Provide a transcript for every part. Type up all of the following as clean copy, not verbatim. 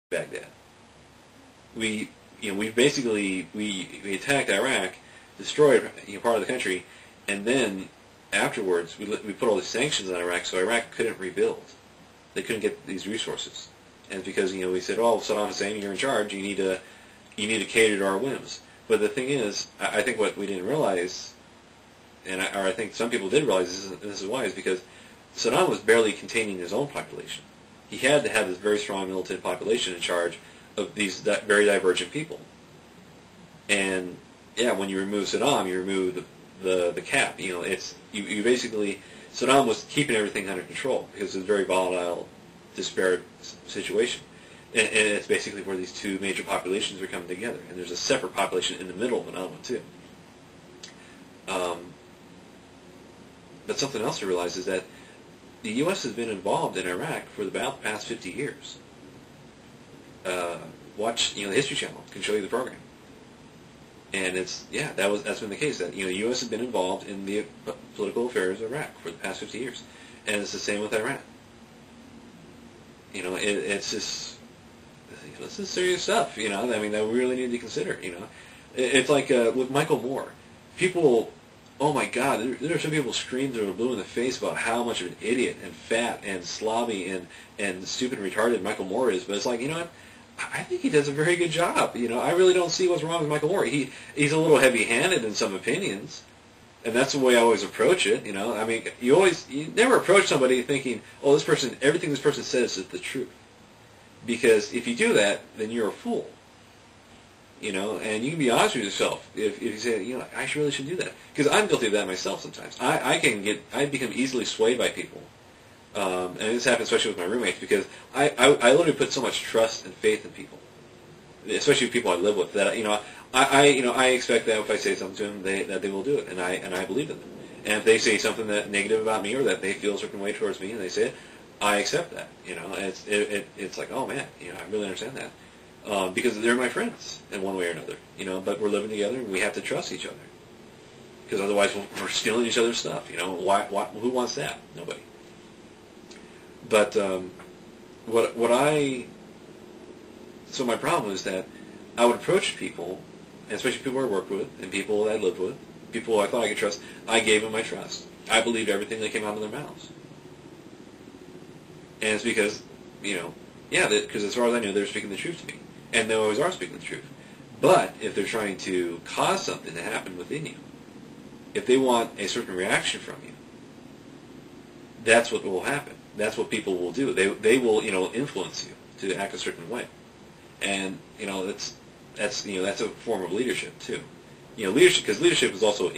Baghdad. We basically we attacked Iraq, destroyed part of the country, and then afterwards we put all these sanctions on Iraq, so Iraq couldn't rebuild. They couldn't get these resources, and because we said, "Oh, Saddam Hussein, you're in charge. You need to cater to our whims." But the thing is, I think what we didn't realize, or I think some people did realize, this is why, is because Saddam was barely containing his own population. He had to have this very strong militant population in charge of these very divergent people. And yeah, when you remove Saddam, you remove the cap. You basically, Saddam was keeping everything under control because it was a very volatile, disparate situation. And it's basically where these two major populations are coming together. And there's a separate population in the middle of another one too. But something else to realize is that the U.S. has been involved in Iraq for about the past 50 years. Watch, the History Channel can show you the program. And that's been the case. That the U.S. has been involved in the political affairs of Iraq for the past 50 years, and it's the same with Iran. It's just this is serious stuff. That we really need to consider. It's like with Michael Moore, people. Oh my God! There are some people screaming through blue in the face about how much of an idiot and fat and slobby and stupid and retarded Michael Moore is. But it's like, what? I think he does a very good job. I really don't see what's wrong with Michael Moore. He's a little heavy-handed in some opinions, and that's the way I always approach it. You never approach somebody thinking, oh, everything this person says is the truth, because if you do that, then you're a fool. And you can be honest with yourself if you say, I really should do that. Because I'm guilty of that myself sometimes. I become easily swayed by people. And this happens especially with my roommates because I literally put so much trust and faith in people, especially people I live with, that I expect that if I say something to them, that they will do it, and I believe in them. And if they say something that negative about me or that they feel a certain way towards me and they say it, I accept that. It's like, oh man, I really understand that. Because they're my friends in one way or another, but we're living together and we have to trust each other. Because otherwise we're stealing each other's stuff, who wants that? Nobody. But so my problem is that I would approach people, and especially people I worked with and people that I lived with, people I thought I could trust, I gave them my trust. I believed everything that came out of their mouths. And it's because, because as far as I knew, they were speaking the truth to me. And they always are speaking the truth. But if they're trying to cause something to happen within you, if they want a certain reaction from you, that's what will happen. That's what people will do. They will, influence you to act a certain way. And, that's a form of leadership, too. Leadership, because leadership is also,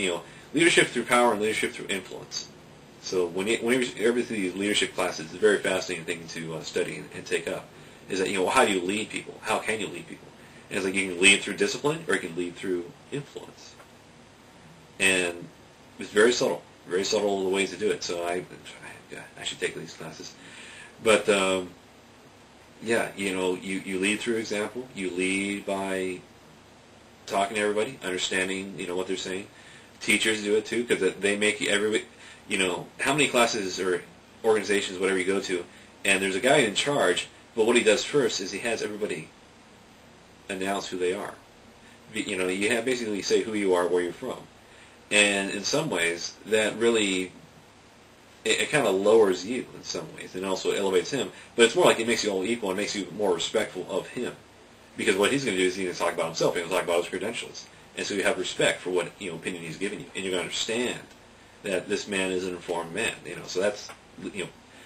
leadership through power and leadership through influence. So whenever you ever see these leadership classes, it's a very fascinating thing to study and take up. Is that, how do you lead people? How can you lead people? And it's like you can lead through discipline or you can lead through influence. And it's very subtle the ways to do it. So I should take these classes. But, you lead through example. You lead by talking to everybody, understanding, what they're saying. Teachers do it too, because they make everybody, how many classes or organizations, whatever you go to, and there's a guy in charge, but what he does first is he has everybody announce who they are. You have basically say who you are, where you're from. And in some ways, that really, it kind of lowers you in some ways, and also elevates him. But it's more like it makes you all equal and makes you more respectful of him. Because what he's going to do is he's going to talk about himself, he's going to talk about his credentials. And so you have respect for what opinion he's giving you. And you're going to understand that this man is an informed man. So that's,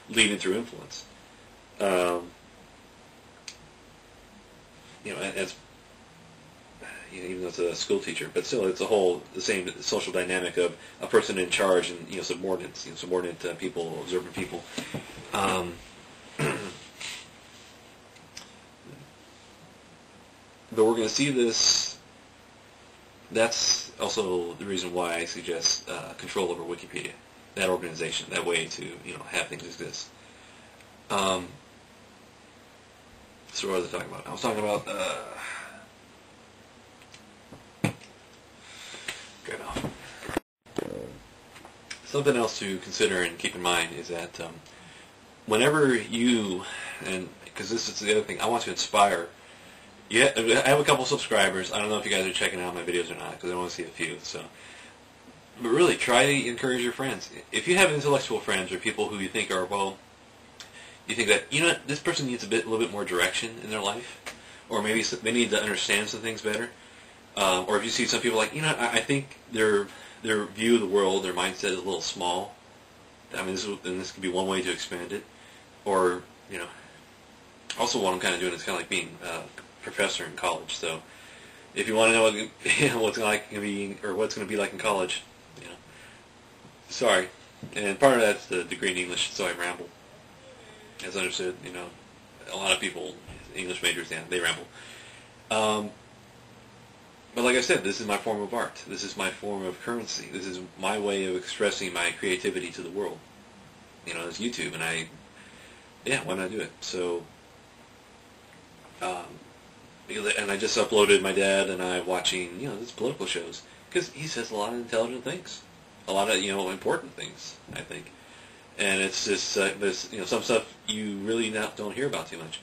leading through influence. As even though it's a school teacher, but still it's the same social dynamic of a person in charge and subordinates, subordinate people, observant people. But we're going to see this. That's also the reason why I suggest control over Wikipedia, that organization, that way to have things exist. So what was I talking about? I was talking about good enough. Something else to consider and keep in mind is that whenever you, and because this is the other thing. I want to inspire. Yeah, I have a couple subscribers. I don't know if you guys are checking out my videos or not, because I only see a few. So, but really, try to encourage your friends. If you have intellectual friends or people who you think are, well, you think that, you know what, this person needs a little bit more direction in their life, or maybe they need to understand some things better. Or if you see some people like, you know, I think their view of the world, their mindset is a little small. I mean, this could be one way to expand it. Or, you know, also what I'm kind of doing is kind of like being a professor in college. So if you want to know what, you know, what's going to be like in college, you know, sorry. And part of that's the degree in English, so I ramble. As understood, you know, a lot of people, English majors, yeah, they ramble. But like I said, this is my form of art. This is my form of currency. This is my way of expressing my creativity to the world. You know, it's YouTube, and why not do it? So, and I just uploaded my dad and I watching, you know, these political shows, because he says a lot of intelligent things, a lot of, you know, important things, I think. And it's just, there's, you know, some stuff you really don't hear about too much.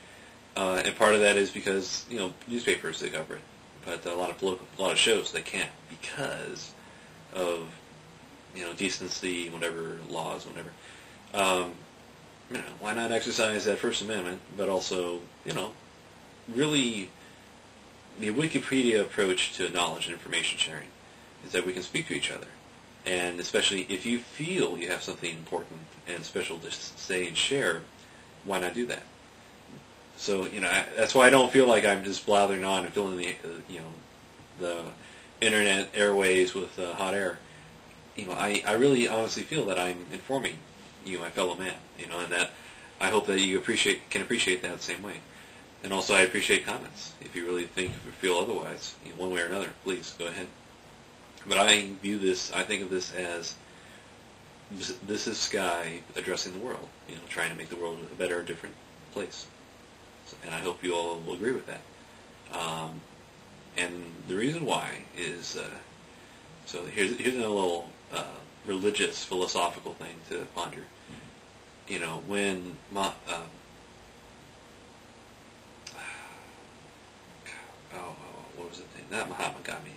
And part of that is because, you know, newspapers, they cover it. But a lot of shows they can't because of, you know, decency, whatever, laws, whatever. You know, why not exercise that First Amendment, but also, you know, really the Wikipedia approach to knowledge and information sharing is that we can speak to each other. And especially if you feel you have something important and special to say and share, why not do that? So, you know, that's why I don't feel like I'm just blathering on and filling the, you know, the internet airways with hot air. You know, I really honestly feel that I'm informing you, my fellow man, you know, and that I hope that you can appreciate that the same way. And also I appreciate comments. If you really think or feel otherwise, you know, one way or another, please go ahead. But I think of this as, this is Sky addressing the world, you know, trying to make the world a better, different place. And I hope you all will agree with that. And the reason why is, so here's a little religious, philosophical thing to ponder. You know, when what was the thing? Not Mahatma Gandhi.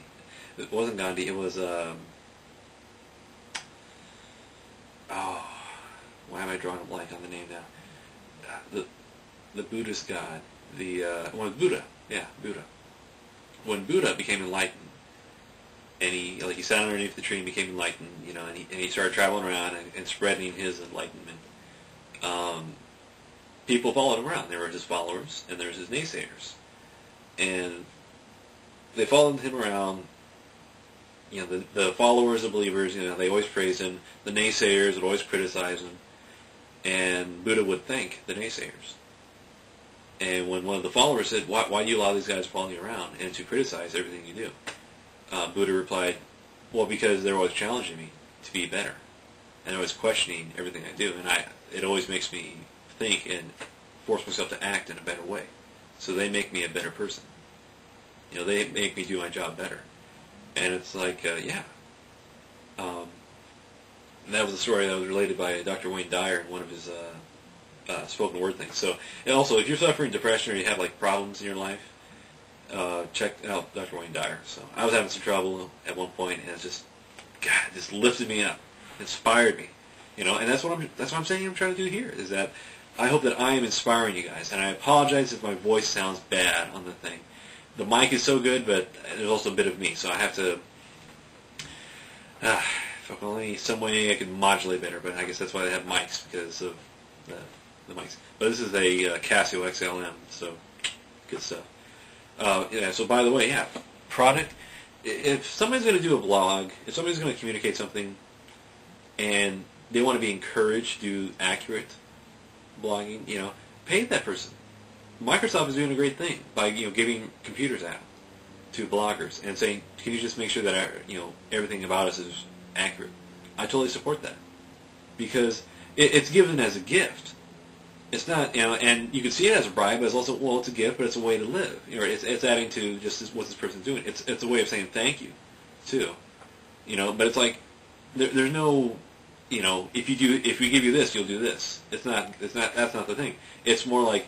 It wasn't Gandhi. It was why am I drawing a blank on the name now? The Buddhist god, Buddha, Buddha. When Buddha became enlightened, and he sat underneath the tree and became enlightened, you know, and he started traveling around and spreading his enlightenment. People followed him around. There were his followers, and there was his naysayers, and they followed him around. You know, the followers, the believers, you know, they always praised him. The naysayers would always criticize him, and Buddha would thank the naysayers. And when one of the followers said, why do you allow these guys to follow you around and to criticize everything you do? Buddha replied, well, because they're always challenging me to be better. And they're always questioning everything I do. And it always makes me think and force myself to act in a better way. So they make me a better person. You know, they make me do my job better. And it's like, and that was a story that was related by Dr. Wayne Dyer in one of his spoken word things. So, and also, if you're suffering depression or you have like problems in your life, check out Dr. Wayne Dyer. So, I was having some trouble at one point, and it just lifted me up, inspired me, you know. And that's what I'm saying. I'm trying to do here is that I hope that I am inspiring you guys. And I apologize if my voice sounds bad on the thing. The mic is so good, but there's also a bit of me, so I have to. If only some way I can modulate better, but I guess that's why they have mics, because of the mics. But this is a Casio XLM, so good stuff. So by the way, product. If somebody's going to do a blog, if somebody's going to communicate something, and they want to be encouraged to do accurate blogging, you know, pay that person. Microsoft is doing a great thing by, you know, giving computers out to bloggers and saying, can you just make sure that everything about us is accurate? I totally support that, because it's given as a gift. It's not, you know, and you can see it as a bribe, but it's also, well, it's a gift, but it's a way to live. You know, it's adding to just what this person's doing. It's a way of saying thank you, too. You know, but it's like there's no, you know, if we give you this, you'll do this. That's not the thing. It's more like,